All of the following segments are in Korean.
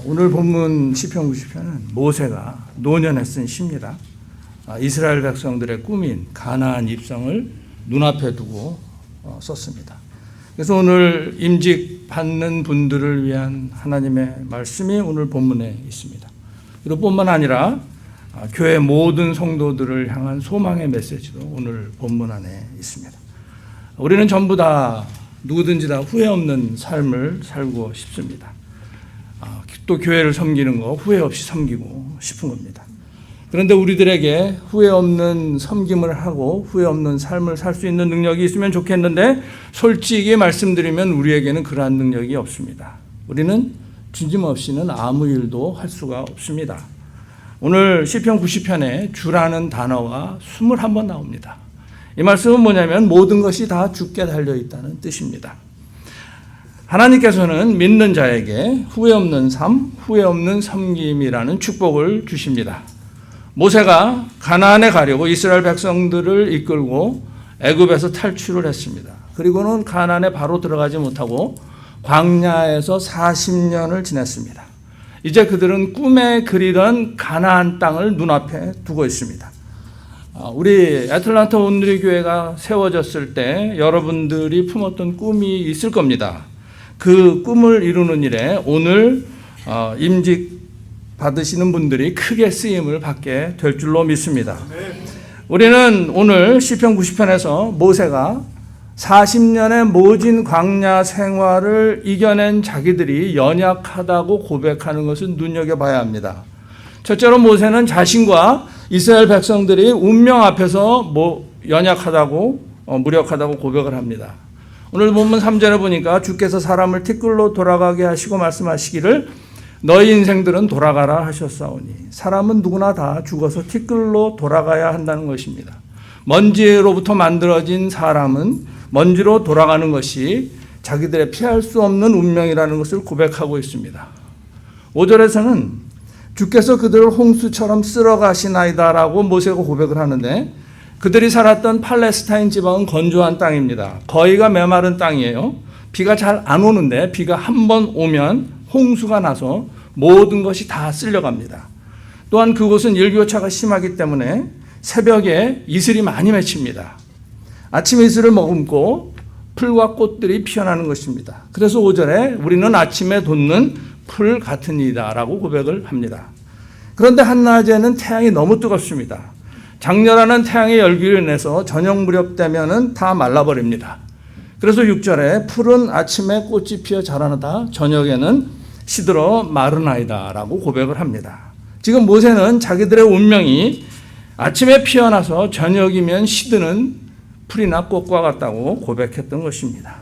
오늘 본문 시편 90편은 모세가 노년에 쓴 시입니다. 이스라엘 백성들의 꿈인 가나안 입성을 눈앞에 두고 썼습니다. 그래서 오늘 임직 받는 분들을 위한 하나님의 말씀이 오늘 본문에 있습니다. 그리고 뿐만 아니라 교회 모든 성도들을 향한 소망의 메시지도 오늘 본문 안에 있습니다. 우리는 전부 다 누구든지 다 후회 없는 삶을 살고 싶습니다. 또 교회를 섬기는 거 후회 없이 섬기고 싶은 겁니다. 그런데 우리들에게 후회 없는 섬김을 하고 후회 없는 삶을 살 수 있는 능력이 있으면 좋겠는데 솔직히 말씀드리면 우리에게는 그러한 능력이 없습니다. 우리는 주님 없이는 아무 일도 할 수가 없습니다. 오늘 시편 90편에 주라는 단어가 21번 나옵니다. 이 말씀은 뭐냐면 모든 것이 다 주께 달려있다는 뜻입니다. 하나님께서는 믿는 자에게 후회 없는 삶, 후회 없는 섬김이라는 축복을 주십니다. 모세가 가나안에 가려고 이스라엘 백성들을 이끌고 애굽에서 탈출을 했습니다. 그리고는 가나안에 바로 들어가지 못하고 광야에서 40년을 지냈습니다. 이제 그들은 꿈에 그리던 가나안 땅을 눈앞에 두고 있습니다. 우리 애틀랜타 온누리 교회가 세워졌을 때 여러분들이 품었던 꿈이 있을 겁니다. 그 꿈을 이루는 일에 오늘 임직 받으시는 분들이 크게 쓰임을 받게 될 줄로 믿습니다. 우리는 오늘 시편 90편에서 모세가 40년의 모진 광야 생활을 이겨낸 자기들이 연약하다고 고백하는 것을 눈여겨봐야 합니다. 첫째로 모세는 자신과 이스라엘 백성들이 운명 앞에서 연약하다고 무력하다고 고백을 합니다. 오늘 본문 3절에 보니까 주께서 사람을 티끌로 돌아가게 하시고 말씀하시기를 너희 인생들은 돌아가라 하셨사오니 사람은 누구나 다 죽어서 티끌로 돌아가야 한다는 것입니다. 먼지로부터 만들어진 사람은 먼지로 돌아가는 것이 자기들의 피할 수 없는 운명이라는 것을 고백하고 있습니다. 5절에서는 주께서 그들을 홍수처럼 쓸어가시나이다 라고 모세가 고백을 하는데 그들이 살았던 팔레스타인 지방은 건조한 땅입니다. 거의가 메마른 땅이에요. 비가 잘 안 오는데 비가 한 번 오면 홍수가 나서 모든 것이 다 쓸려갑니다. 또한 그곳은 일교차가 심하기 때문에 새벽에 이슬이 많이 맺힙니다. 아침 이슬을 머금고 풀과 꽃들이 피어나는 것입니다. 그래서 5절에 우리는 아침에 돋는 풀 같은 이다 라고 고백을 합니다. 그런데 한낮에는 태양이 너무 뜨겁습니다. 장렬하는 태양의 열기를 인해서 저녁 무렵 되면은 다 말라버립니다. 그래서 6절에 풀은 아침에 꽃이 피어 자라나다 저녁에는 시들어 마르나이다 라고 고백을 합니다. 지금 모세는 자기들의 운명이 아침에 피어나서 저녁이면 시드는 풀이나 꽃과 같다고 고백했던 것입니다.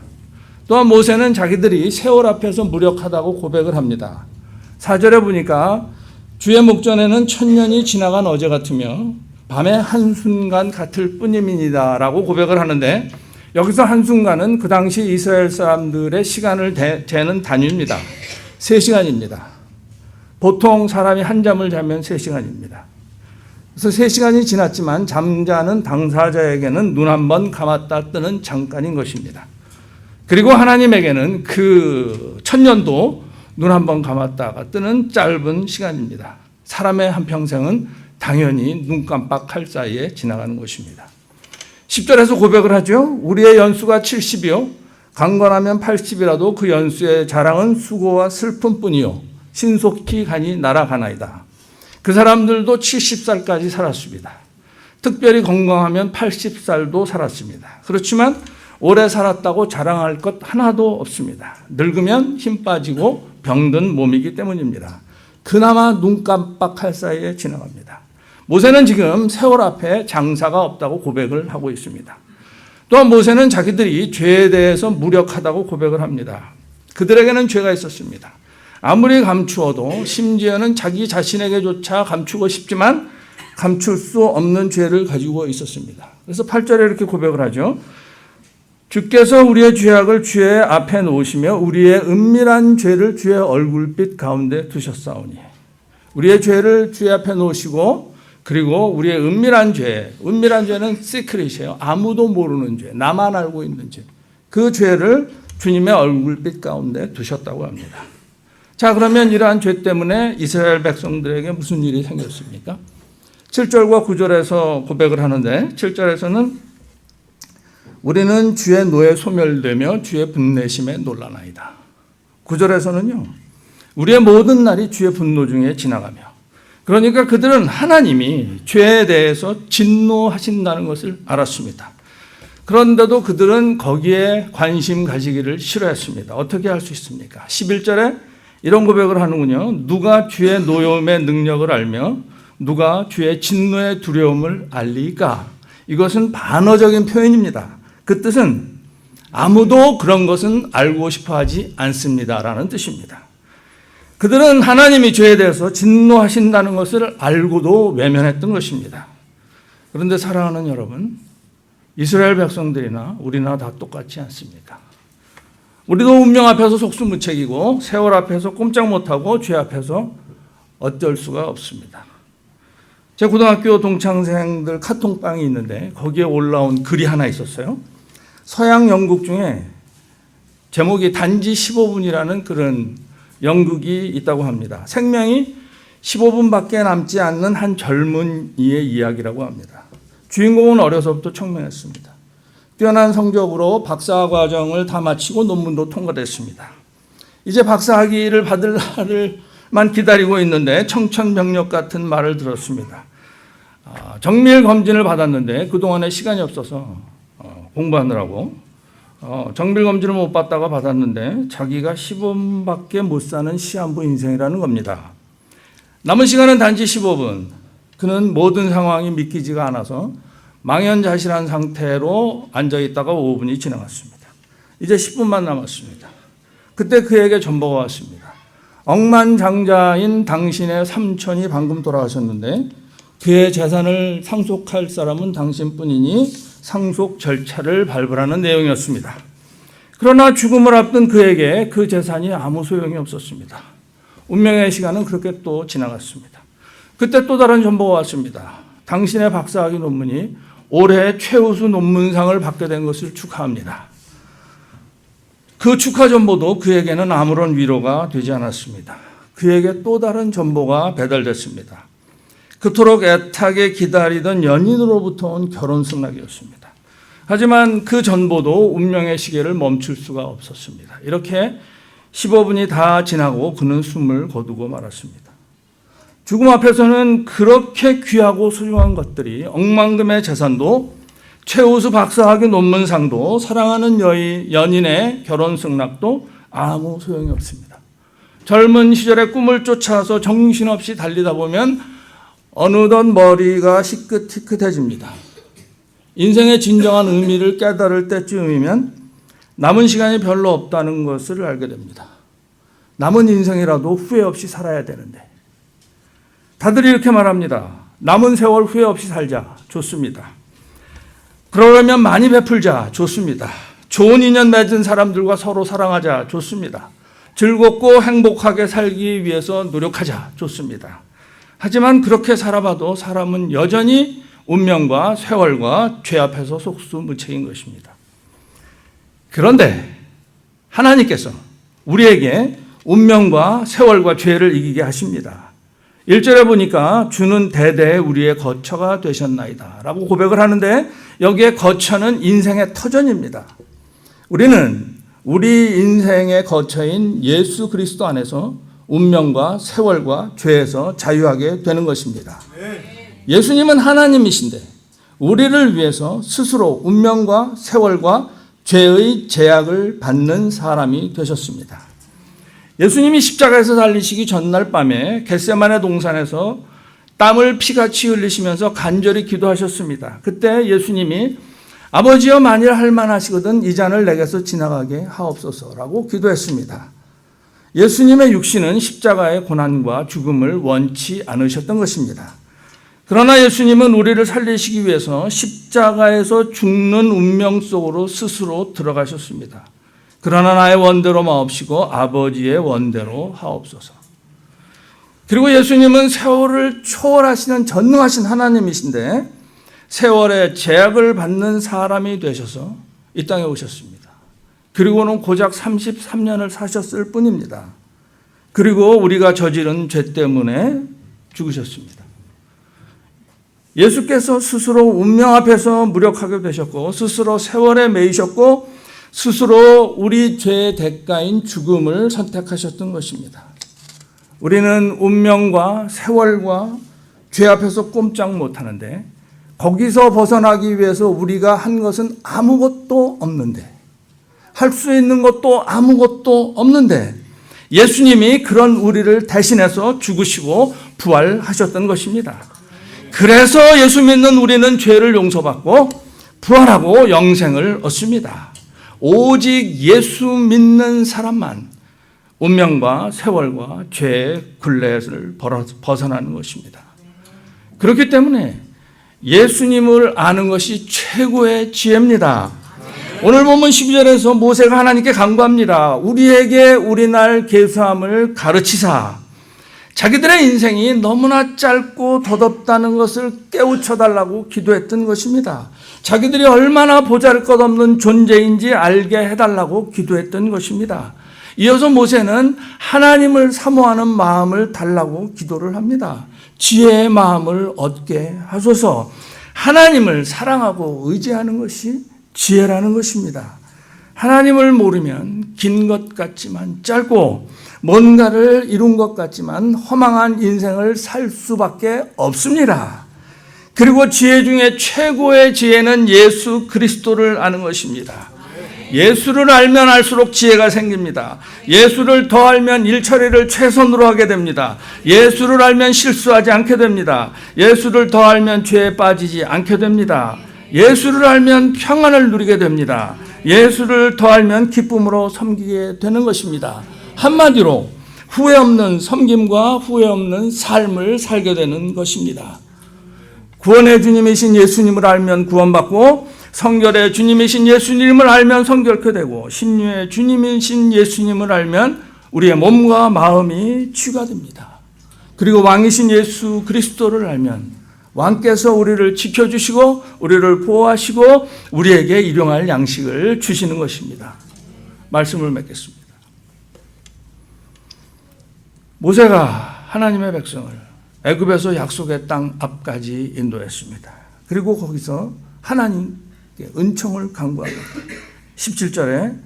또한 모세는 자기들이 세월 앞에서 무력하다고 고백을 합니다. 4절에 보니까 주의 목전에는 천년이 지나간 어제 같으며 밤의 한순간 같을 뿐입니다 라고 고백을 하는데 여기서 한순간은 그 당시 이스라엘 사람들의 시간을 재는 단위입니다. 3시간입니다. 보통 사람이 한잠을 자면 3시간입니다. 그래서 3시간이 지났지만 잠자는 당사자에게는 눈 한 번 감았다 뜨는 잠깐인 것입니다. 그리고 하나님에게는 그 천년도 눈 한 번 감았다가 뜨는 짧은 시간입니다. 사람의 한평생은 당연히 눈 깜빡할 사이에 지나가는 것입니다. 10절에서 고백을 하죠. 우리의 연수가 70이요 강건하면 80이라도 그 연수의 자랑은 수고와 슬픔뿐이요 신속히 가니 날아가나이다. 그 사람들도 70살까지 살았습니다. 특별히 건강하면 80살도 살았습니다. 그렇지만 오래 살았다고 자랑할 것 하나도 없습니다. 늙으면 힘 빠지고 병든 몸이기 때문입니다. 그나마 눈 깜빡할 사이에 지나갑니다. 모세는 지금 세월 앞에 장사가 없다고 고백을 하고 있습니다. 또한 모세는 자기들이 죄에 대해서 무력하다고 고백을 합니다. 그들에게는 죄가 있었습니다. 아무리 감추어도 심지어는 자기 자신에게조차 감추고 싶지만 감출 수 없는 죄를 가지고 있었습니다. 그래서 8절에 이렇게 고백을 하죠. 주께서 우리의 죄악을 주의 앞에 놓으시며 우리의 은밀한 죄를 주의 얼굴빛 가운데 두셨사오니 우리의 죄를 주의 앞에 놓으시고 그리고 우리의 은밀한 죄는 시크릿이에요. 아무도 모르는 죄, 나만 알고 있는 죄. 그 죄를 주님의 얼굴빛 가운데 두셨다고 합니다. 자, 그러면 이러한 죄 때문에 이스라엘 백성들에게 무슨 일이 생겼습니까? 7절과 9절에서 고백을 하는데 7절에서는 우리는 주의 노에 소멸되며 주의 분내심에 놀라나이다. 9절에서는요. 우리의 모든 날이 주의 분노 중에 지나가며, 그러니까 그들은 하나님이 죄에 대해서 진노하신다는 것을 알았습니다. 그런데도 그들은 거기에 관심 가지기를 싫어했습니다. 어떻게 할 수 있습니까? 11절에 이런 고백을 하는군요. 누가 주의 노여움의 능력을 알며 누가 주의 진노의 두려움을 알리까? 이것은 반어적인 표현입니다. 그 뜻은 아무도 그런 것은 알고 싶어 하지 않습니다라는 뜻입니다. 그들은 하나님이 죄에 대해서 진노하신다는 것을 알고도 외면했던 것입니다. 그런데 사랑하는 여러분, 이스라엘 백성들이나 우리나 다 똑같지 않습니까? 우리도 운명 앞에서 속수무책이고 세월 앞에서 꼼짝 못하고 죄 앞에서 어쩔 수가 없습니다. 제 고등학교 동창생들 카톡방이 있는데 거기에 올라온 글이 하나 있었어요. 서양 연극 중에 제목이 단지 15분이라는 그런 연극이 있다고 합니다. 생명이 15분밖에 남지 않는 한 젊은이의 이야기라고 합니다. 주인공은 어려서부터 청명했습니다. 뛰어난 성적으로 박사 과정을 다 마치고 논문도 통과됐습니다. 이제 박사학위를 받을 날을만 기다리고 있는데 청천벽력 같은 말을 들었습니다. 정밀 검진을 받았는데 그동안에 시간이 없어서 공부하느라고 정밀 검진을 못 받다가 받았는데 자기가 15분밖에 못 사는 시한부 인생이라는 겁니다. 남은 시간은 단지 15분. 그는 모든 상황이 믿기지가 않아서 망연자실한 상태로 앉아있다가 5분이 지나갔습니다. 이제 10분만 남았습니다. 그때 그에게 전보가 왔습니다. 억만장자인 당신의 삼촌이 방금 돌아가셨는데 그의 재산을 상속할 사람은 당신뿐이니 상속 절차를 밟으라는 내용이었습니다. 그러나 죽음을 앞둔 그에게 그 재산이 아무 소용이 없었습니다. 운명의 시간은 그렇게 또 지나갔습니다. 그때 또 다른 전보가 왔습니다. 당신의 박사학위 논문이 올해 최우수 논문상을 받게 된 것을 축하합니다. 그 축하 전보도 그에게는 아무런 위로가 되지 않았습니다. 그에게 또 다른 전보가 배달됐습니다. 그토록 애타게 기다리던 연인으로부터 온 결혼 승낙이었습니다. 하지만 그 전보도 운명의 시계를 멈출 수가 없었습니다. 이렇게 15분이 다 지나고 그는 숨을 거두고 말았습니다. 죽음 앞에서는 그렇게 귀하고 소중한 것들이 억만금의 재산도 최우수 박사학위 논문상도 사랑하는 연인의 결혼 승낙도 아무 소용이 없습니다. 젊은 시절의 꿈을 쫓아서 정신없이 달리다 보면 어느덧 머리가 희끗희끗해집니다. 인생의 진정한 의미를 깨달을 때쯤이면 남은 시간이 별로 없다는 것을 알게 됩니다. 남은 인생이라도 후회 없이 살아야 되는데 다들 이렇게 말합니다. 남은 세월 후회 없이 살자. 좋습니다. 그러려면 많이 베풀자. 좋습니다. 좋은 인연 맺은 사람들과 서로 사랑하자. 좋습니다. 즐겁고 행복하게 살기 위해서 노력하자. 좋습니다. 하지만 그렇게 살아봐도 사람은 여전히 운명과 세월과 죄 앞에서 속수무책인 것입니다. 그런데 하나님께서 우리에게 운명과 세월과 죄를 이기게 하십니다. 1절에 보니까 주는 대대에 우리의 거처가 되셨나이다 라고 고백을 하는데 여기에 거처는 인생의 터전입니다. 우리는 우리 인생의 거처인 예수 그리스도 안에서 운명과 세월과 죄에서 자유하게 되는 것입니다. 예수님은 하나님이신데 우리를 위해서 스스로 운명과 세월과 죄의 제약을 받는 사람이 되셨습니다. 예수님이 십자가에서 달리시기 전날 밤에 겟세마네 동산에서 땀을 피같이 흘리시면서 간절히 기도하셨습니다. 그때 예수님이 아버지여 만일 할 만하시거든 이 잔을 내게서 지나가게 하옵소서라고 기도했습니다. 예수님의 육신은 십자가의 고난과 죽음을 원치 않으셨던 것입니다. 그러나 예수님은 우리를 살리시기 위해서 십자가에서 죽는 운명 속으로 스스로 들어가셨습니다. 그러나 나의 원대로 마옵시고 아버지의 원대로 하옵소서. 그리고 예수님은 세월을 초월하시는 전능하신 하나님이신데 세월의 제약을 받는 사람이 되셔서 이 땅에 오셨습니다. 그리고는 고작 33년을 사셨을 뿐입니다. 그리고 우리가 저지른 죄 때문에 죽으셨습니다. 예수께서 스스로 운명 앞에서 무력하게 되셨고 스스로 세월에 매이셨고 스스로 우리 죄의 대가인 죽음을 선택하셨던 것입니다. 우리는 운명과 세월과 죄 앞에서 꼼짝 못하는데 거기서 벗어나기 위해서 우리가 한 것은 아무것도 없는데 할 수 있는 것도 아무것도 없는데 예수님이 그런 우리를 대신해서 죽으시고 부활하셨던 것입니다. 그래서 예수 믿는 우리는 죄를 용서받고 부활하고 영생을 얻습니다. 오직 예수 믿는 사람만 운명과 세월과 죄의 굴레를 벗어나는 것입니다. 그렇기 때문에 예수님을 아는 것이 최고의 지혜입니다. 오늘 본문 12절에서 모세가 하나님께 간구합니다. 우리에게 우리날 계수함을 가르치사. 자기들의 인생이 너무나 짧고 더덥다는 것을 깨우쳐달라고 기도했던 것입니다. 자기들이 얼마나 보잘것없는 존재인지 알게 해달라고 기도했던 것입니다. 이어서 모세는 하나님을 사모하는 마음을 달라고 기도를 합니다. 지혜의 마음을 얻게 하소서. 하나님을 사랑하고 의지하는 것이 지혜라는 것입니다. 하나님을 모르면 긴 것 같지만 짧고 뭔가를 이룬 것 같지만 허망한 인생을 살 수밖에 없습니다. 그리고 지혜 중에 최고의 지혜는 예수 그리스도를 아는 것입니다. 예수를 알면 알수록 지혜가 생깁니다. 예수를 더 알면 일처리를 최선으로 하게 됩니다. 예수를 알면 실수하지 않게 됩니다. 예수를 더 알면 죄에 빠지지 않게 됩니다. 예수를 알면 평안을 누리게 됩니다. 예수를 더 알면 기쁨으로 섬기게 되는 것입니다. 한마디로 후회 없는 섬김과 후회 없는 삶을 살게 되는 것입니다. 구원의 주님이신 예수님을 알면 구원받고 성결의 주님이신 예수님을 알면 성결케 되고 신유의 주님이신 예수님을 알면 우리의 몸과 마음이 치유가 됩니다. 그리고 왕이신 예수 그리스도를 알면 왕께서 우리를 지켜주시고 우리를 보호하시고 우리에게 일용할 양식을 주시는 것입니다. 말씀을 맺겠습니다. 모세가 하나님의 백성을 애굽에서 약속의 땅 앞까지 인도했습니다. 그리고 거기서 하나님께 은총을 간구합니다. 17절에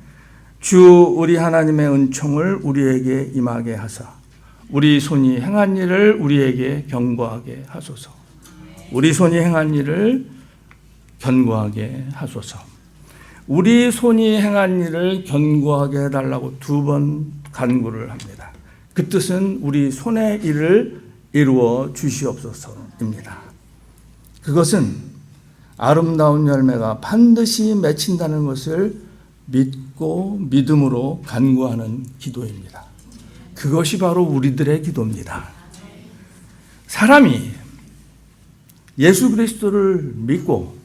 주 우리 하나님의 은총을 우리에게 임하게 하사 우리 손이 행한 일을 우리에게 경고하게 하소서. 우리 손이 행한 일을 견고하게 하소서. 우리 손이 행한 일을 견고하게 해달라고 2번 간구를 합니다. 그 뜻은 우리 손의 일을 이루어 주시옵소서입니다. 그것은 아름다운 열매가 반드시 맺힌다는 것을 믿고 믿음으로 간구하는 기도입니다. 그것이 바로 우리들의 기도입니다. 사람이 예수 그리스도를 믿고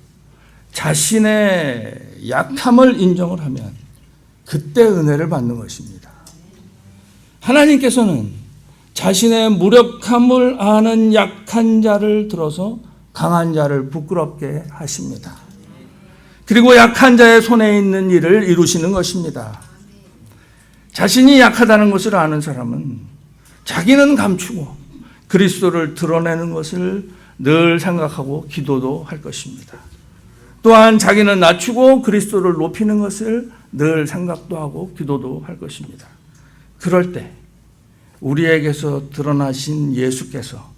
자신의 약함을 인정을 하면 그때 은혜를 받는 것입니다. 하나님께서는 자신의 무력함을 아는 약한 자를 들어서 강한 자를 부끄럽게 하십니다. 그리고 약한 자의 손에 있는 일을 이루시는 것입니다. 자신이 약하다는 것을 아는 사람은 자기는 감추고 그리스도를 드러내는 것을 늘 생각하고 기도도 할 것입니다. 또한 자기는 낮추고 그리스도를 높이는 것을 늘 생각도 하고 기도도 할 것입니다. 그럴 때 우리에게서 드러나신 예수께서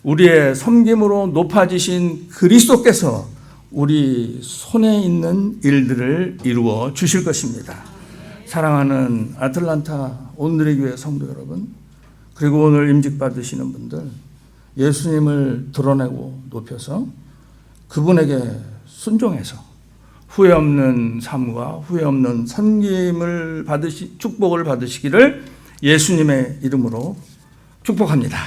우리의 섬김으로 높아지신 그리스도께서 우리 손에 있는 일들을 이루어 주실 것입니다. 사랑하는 아틀란타 온누리 교회 성도 여러분, 그리고 오늘 임직 받으시는 분들, 예수님을 드러내고 높여서 그분에게 순종해서 후회 없는 삶과 후회 없는 섬김을 축복을 받으시기를 예수님의 이름으로 축복합니다.